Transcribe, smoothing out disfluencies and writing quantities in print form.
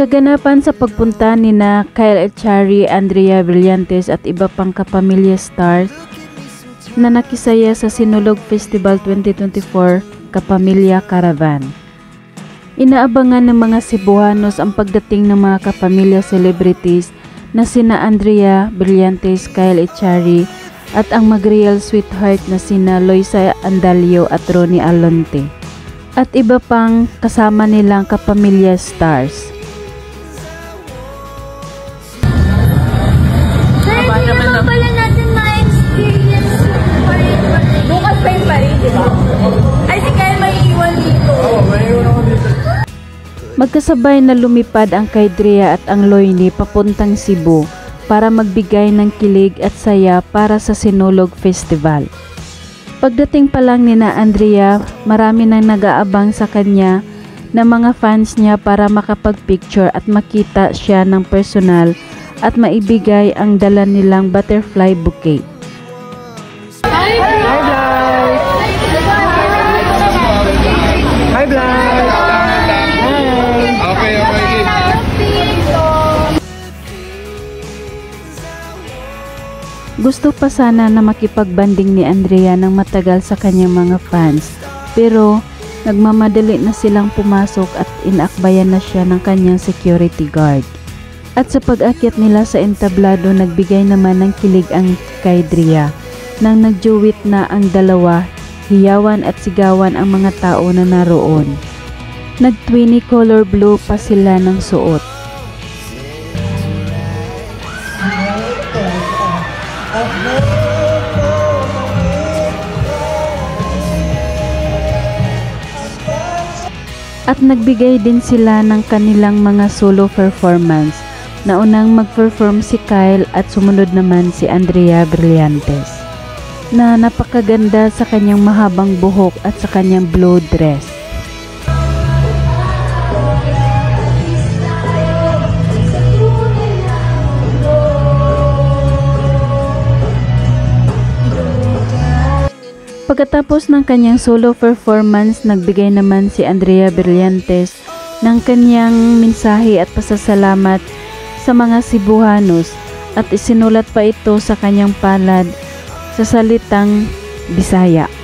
Kaganapan sa pagpunta ni na Kyle Echari, Andrea Brillantes at iba pang kapamilya stars na nakisaya sa Sinulog Festival 2024 Kapamilya Caravan. Inaabangan ng mga Cebuanos ang pagdating ng mga kapamilya celebrities na sina Andrea Brillantes, Kyle Echari at ang mag-real sweetheart na sina Loisa Andalio at Ronnie Alonte at iba pang kasama nilang kapamilya stars. Pala natin ma-experience bukas pa yung parin, di ba? Ay, si Kyle may iwan dito. May iwan ako dito. Magkasabay na lumipad ang kay Drea at ang Loini papuntang Cebu para magbigay ng kilig at saya para sa Sinulog Festival. Pagdating pa lang ni na Andrea, marami nang nag-aabang sa kanya na mga fans niya para makapag-picture at makita siya ng personal at maibigay ang dala nilang butterfly bouquet. Hi vlog! Hi vlog! Okay. Gusto pa sana na makipagbanding ni Andrea ng matagal sa kanyang mga fans, pero nagmamadali na silang pumasok at inakbayan na siya ng kanyang security guard. At sa pag-akyat nila sa entablado, nagbigay naman ng kilig ang kay Drea. Nang nagjuwit na ang dalawa, hiyawan at sigawan ang mga tao na naroon. Nag-twinny color blue pa sila ng suot. At nagbigay din sila ng kanilang mga solo performance. Naunang mag-perform si Kyle at sumunod naman si Andrea Brillantes na napakaganda sa kanyang mahabang buhok at sa kanyang blue dress. Pagkatapos ng kanyang solo performance, nagbigay naman si Andrea Brillantes ng kanyang mensahe at pasasalamat sa mga Cebuanos at isinulat pa ito sa kanyang palad sa salitang Bisaya.